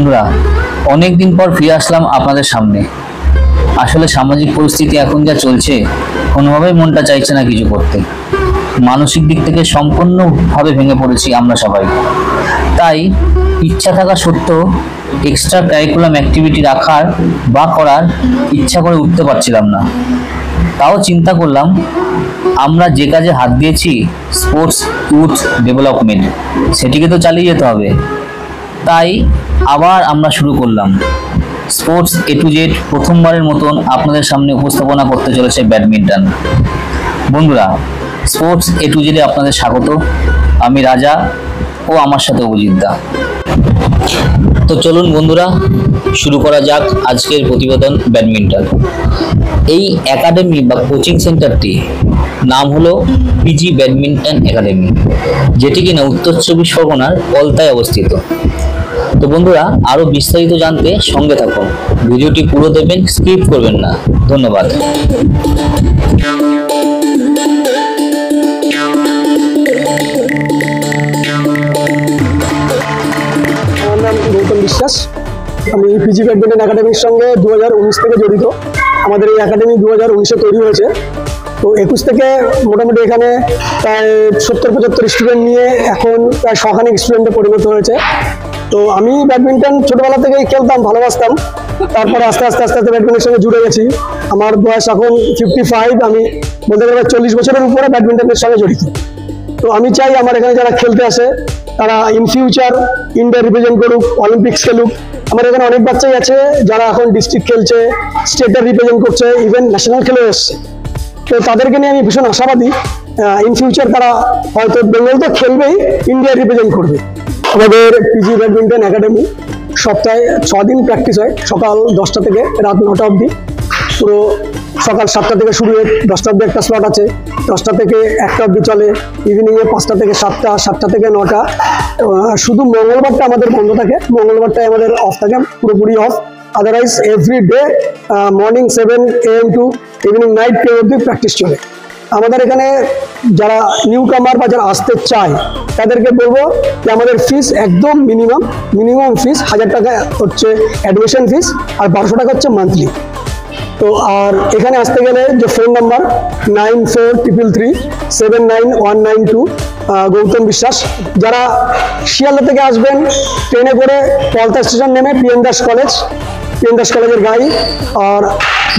বন্ধুরা, অনেক দিন পর ফিরে আসলাম আপনাদের সামনে। আসলে সামাজিক পরিস্থিতি এখন যা চলছে, কোনোভাবেই মনটা চাইছে না কিছু করতে। মানসিক দিক থেকে সম্পূর্ণভাবে ভেঙে পড়েছি আমরা সবাই। তাই ইচ্ছা থাকা সত্ত্বেও এক্সট্রা কারিকুলাম অ্যাক্টিভিটি রাখার বা করার ইচ্ছা করে উঠতে পারছিলাম না। তাও চিন্তা করলাম, আমরা যে কাজে হাত দিয়েছি স্পোর্টস ইউথ ডেভেলপমেন্ট, সেটিকে তো চালিয়ে যেতে হবে। তাই আবার আমরা শুরু করলাম স্পোর্টস A to Z। প্রথমবারের মতন আপনাদের সামনে উপস্থাপনা করতে চলেছে ব্যাডমিন্টন। বন্ধুরা, স্পোর্টস A to Z এ আপনাদের স্বাগত। আমি রাজা ও আমার সাথে অভিজিৎ দা। তো চলুন বন্ধুরা, শুরু করা যাক আজকের প্রতিবেদন ব্যাডমিন্টন। এই একাডেমি বা কোচিং সেন্টারটি নাম হলো পিজি ব্যাডমিন্টন একাডেমি, যেটি কিনা উত্তর চব্বিশ পরগনার কলতায় অবস্থিত। তো বন্ধুরা, আরো বিস্তারিত জানতে সঙ্গে থাকুন, ভিডিওটি পুরো দেখবেন, স্কিপ করবেন না। ধন্যবাদ। আমার নাম গৌতম বিশ্বাস। আমি পিজি ব্যাডমিন্টন একাডেমির সঙ্গে 2019 থেকে জড়িত। আমাদের এই একাডেমি 2019-এ তৈরি হয়েছে। তো 21 থেকে মোটামুটি এখানে প্রায় 70-75 স্টুডেন্ট নিয়ে এখন প্রায় 100 স্টুডেন্টে পরিণত হয়েছে। তো আমি ব্যাডমিন্টন ছোটবেলা থেকেই খেলতাম, ভালোবাসতাম। তারপরে আস্তে আস্তে ব্যাডমিন্টনের সঙ্গে জুড়ে গেছি। আমার বয়স এখন 55। আমি বলতে গেলে 40 বছরের উপরে ব্যাডমিন্টনের সঙ্গে জড়িত। তো আমি চাই আমার এখানে যারা খেলতে আসে তারা ইন ফিউচার ইন্ডিয়া রিপ্রেজেন্ট করুক, অলিম্পিক্স খেলুক। আমার এখানে অনেক বাচ্চাই আছে যারা এখন ডিস্ট্রিক্ট খেলছে, স্টেটের রিপ্রেজেন্ট করছে, ইভেন ন্যাশনাল খেলে এসছে। তো তাদেরকে নিয়ে আমি ভীষণ আশাবাদী। ইন ফিউচার তারা হয়তো বেঙ্গল তো খেলবেই, ইন্ডিয়া রিপ্রেজেন্ট করবে। আমাদের পিজি ব্যাডমিন্টন একাডেমি সপ্তাহে 6 দিন প্র্যাকটিস হয়, সকাল 10টা থেকে রাত 9টা অবধি। পুরো সকাল 7টা থেকে শুরু হয়ে 10টা অবধি একটা স্লট আছে, 10টা থেকে 1টা অবধি চলে। ইভিনিংয়ে 5টা থেকে 7টা, 7টা থেকে 9টা। শুধু মঙ্গলবারটা আমাদের বন্ধ থাকে, মঙ্গলবারটাই আমাদের অফ থাকে, পুরোপুরি of. Otherwise every day morning 7 AM to evening 9 PM অবধি প্র্যাকটিস চলে। আমাদের এখানে যারা নিউ কামার বা যারা আসতে চায় তাদেরকে বলবো যে আমাদের ফিস একদম মিনিমাম ফিস 1000 টাকা হচ্ছে অ্যাডমিশন ফিস, আর 1200 টাকা হচ্ছে মান্থলি। তো আর এখানে আসতে গেলে যে ফোন নাম্বার 9433379192, গৌতম বিশ্বাস। যারা শিয়ালদা থেকে আসবেন ট্রেনে করে পলতা স্টেশন নেমে পিএন দাস কলেজের গাড়ি। আর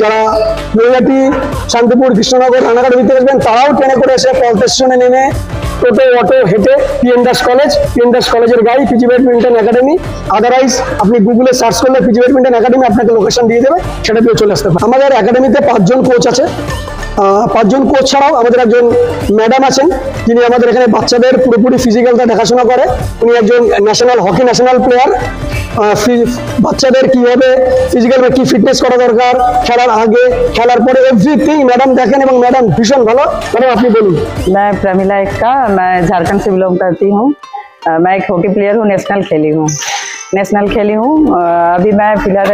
যারা নৈহাটি, শান্তিপুর, কৃষ্ণনগর, রানাঘাট দিতে আসবেন তারাও ট্রেনে করে এসে পলতা স্টেশনে নেমে টোটো, অটো, হেঁটে পিএন দাস কলেজের গাড়ি, পিজি ব্যাডমিন্টন একাডেমি। আদারওয়াইজ আপনি গুগলে সার্চ করলে পিজি ব্যাডমিন্টন একাডেমি আপনাকে লোকেশন দিয়ে দেবে, সেটা দিয়ে চলে আসতে পারে। আমাদের একাডেমিতে 5 জন কোচ আছে। 5 জন কোচ ছাড়াও আমাদের একজন ম্যাডাম আছেন, যিনি আমাদের এখানে বাচ্চাদের পুরোপুরি ফিজিক্যালটা দেখাশোনা করে। উনি একজন ন্যাশনাল প্লেয়ার। বাচ্চাদের কিভাবে ফিজিক্যাল কি ফিটনেস করা দরকার, খেলার আগে, খেলার পরে, এভরিথিং ম্যাডাম দেখেন এবং ম্যাডাম ভীষণ ভালো। ম্যাডাম আপনি বলুন। मैं प्रमिला एक्का, मैं झारखंड से बिलोंग करती हूँ। मैं एक हॉकी प्लेयर हूँ, नेशनल खेली हूँ। अभी मैं फिलहाल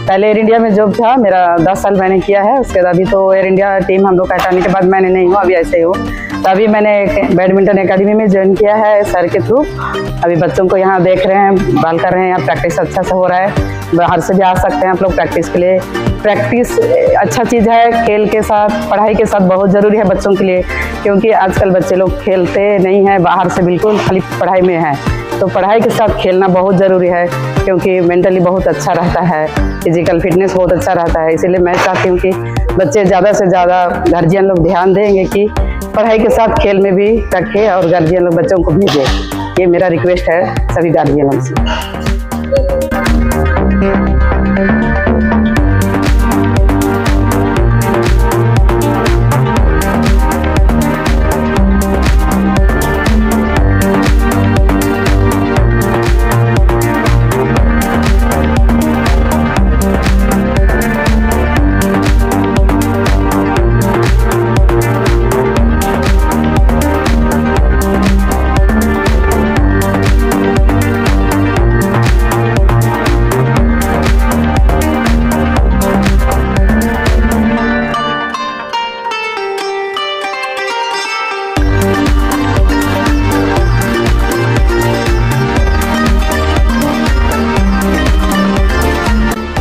पहले एयर इंडिया में जॉब था मेरा, 10 साल मैंने किया है। उसके बाद अभी तो एयर इंडिया टीम हम लोग का हटाने के बाद मैंने नहीं हूँ, अभी ऐसे ही हूँ। तो अभी मैंने बैडमिंटन एकेडमी में ज्वाइन किया है सर के थ्रू। अभी बच्चों को यहाँ देख रहे हैं, बाल कर रहे हैं, यहाँ प्रैक्टिस अच्छा से हो रहा है। बाहर से भी आ सकते हैं आप लोग प्रैक्टिस के लिए। प्रैक्टिस अच्छा चीज़ है, खेल के साथ, पढ़ाई के साथ बहुत ज़रूरी है बच्चों के लिए, क्योंकि आजकल बच्चे लोग खेलते नहीं हैं बाहर से, बिल्कुल खाली पढ़ाई में है। तो पढ़ाई के साथ खेलना बहुत ज़रूरी है, क्योंकि मेंटली बहुत अच्छा रहता है, फिजिकल फिटनेस बहुत अच्छा रहता है। इसीलिए मैं चाहती हूँ कि बच्चे ज़्यादा से ज़्यादा गार्जियन लोग ध्यान देंगे कि पढ़ाई के साथ खेल में भी रखें और गार्जियन लोग बच्चों को भेजें। ये मेरा रिक्वेस्ट है सभी गार्जियनों से।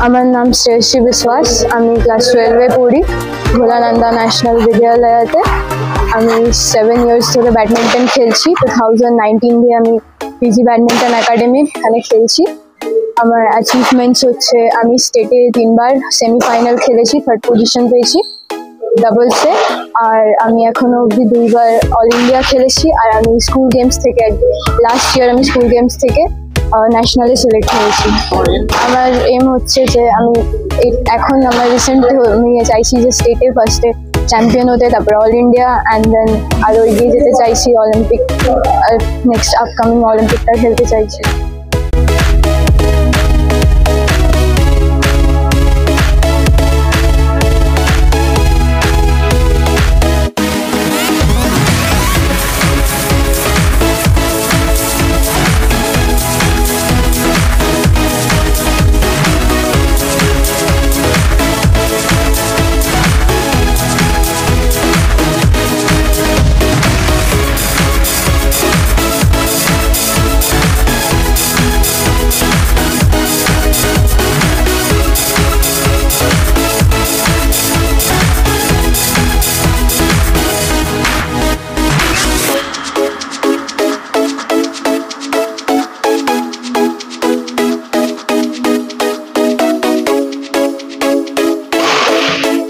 আমার নাম শ্রেয়সী বিশ্বাস, আমি ক্লাস 12-এ পড়ি ভোলানন্দা ন্যাশনাল বিদ্যালয়তে। আমি 7 ইয়ার্স ধরে ব্যাডমিন্টন খেলছি। 2019 দিয়ে আমি পিজি ব্যাডমিন্টন একাডেমি এখানে খেলছি। আমার অ্যাচিভমেন্টস হচ্ছে আমি স্টেটে 3বার সেমিফাইনাল খেলেছি, 3rd পজিশন পেয়েছি ডাবলসে। আর আমি এখনো অবধি 2বার অল ইন্ডিয়া খেলেছি। আর আমি স্কুল গেমস থেকে লাস্ট ইয়ার আমি স্কুল গেমস থেকে ন্যাশনালে সিলেক্ট হয়েছি। আমার এম হচ্ছে যে আমি এখন আমার রিসেন্টলি আমি চাইছি যে স্টেটে ফার্স্টে চ্যাম্পিয়ন হতে, তারপরে অল ইন্ডিয়া অ্যান্ড দেন আরও এগিয়ে যেতে চাইছি, অলিম্পিক নেক্সট আপকামিং অলিম্পিকটা খেলতে চাইছি।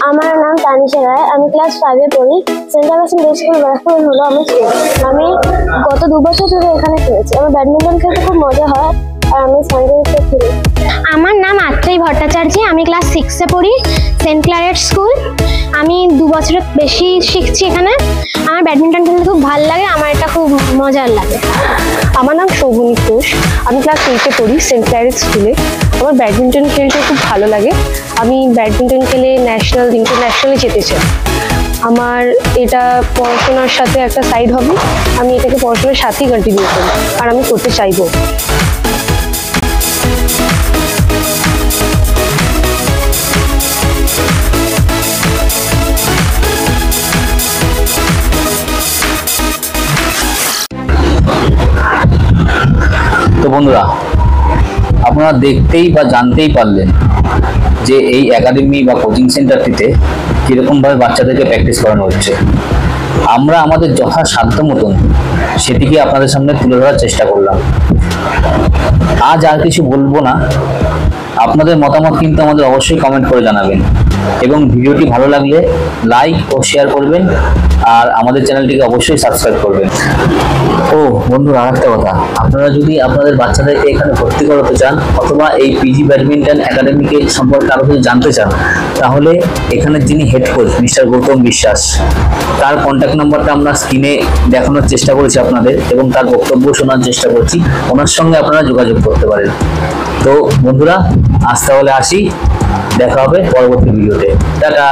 আমার নাম তানিশা রায়, আমি ক্লাস 5-এ পড়ি। সেন্ট্রাল গার্লস স্কুল ব্যারাকপুর হলো আমার স্কুল। আমি গত 2 বছর ধরে এখানে খেলেছি। আমার ব্যাডমিন্টন খেলতে খুব মজা হয় আর আমি সানডেতে খেলি। আমার নাম আত্রেই ভট্টাচার্য, আমি ক্লাস 6-এ পড়ি, সেন্ট ক্লারেট স্কুল। আমি 2 বছরের বেশি শিখছি এখানে। আমার ব্যাডমিন্টন খেলতে খুব ভালো লাগে, আমার এটা খুব মজার লাগে। আমার নাম শোভনী ঘোষ, আমি ক্লাস 8-এ পড়ি সেন্ট ক্লারেট স্কুলে। আমার ব্যাডমিন্টন খেলতে খুব ভালো লাগে। আমি ব্যাডমিন্টন খেলে ন্যাশনাল ইন্টারন্যাশনালে যেতে চাই। আমার এটা পড়াশোনার সাথে একটা সাইড হবি, আমি এটাকে পড়াশোনার সাথেই কন্টিনিউ করি আর আমি করতে চাইবো। তো বন্ধুরা, আপনারা দেখতেই বা জানতেই পারলেন যে এই একাডেমি বা কোচিং সেন্টারটিতে কীরকমভাবে বাচ্চাদেরকে প্র্যাকটিস করানো হচ্ছে। আমরা আমাদের যথাসাধ্য মতন সেটিকে আপনাদের সামনে তুলে ধরার চেষ্টা করলাম। আজ আর কিছু বলবো না, আপনাদের মতামত কিন্তু আমাদের অবশ্যই কমেন্ট করে জানাবেন এবং ভিডিওটি ভালো লাগলে লাইক ও শেয়ার করবেন আর আমাদের চ্যানেলটিকে অবশ্যই সাবস্ক্রাইব করবেন। ও বন্ধুরা, আরেকটা কথা, আপনারা যদি আপনাদের বাচ্চাদেরকে এখানে ভর্তি করাতে চান অথবা এই পিজি ব্যাডমিন্টন একাডেমিকে সম্পর্কে আরো কিছু জানতে চান, তাহলে এখানে যিনি হেড কোচ মিস্টার গৌতম বিশ্বাস, তার কন্ট্যাক্ট নাম্বারটা আমরা স্ক্রিনে দেখানোর চেষ্টা করেছি আপনাদের এবং তার বক্তব্য শোনার চেষ্টা করছি। ওনার সঙ্গে আপনারা যোগাযোগ করতে পারেন। তো বন্ধুরা, আজ তাহলে আসি, দেখা হবে পরবর্তী ভিডিওতে। টাটা।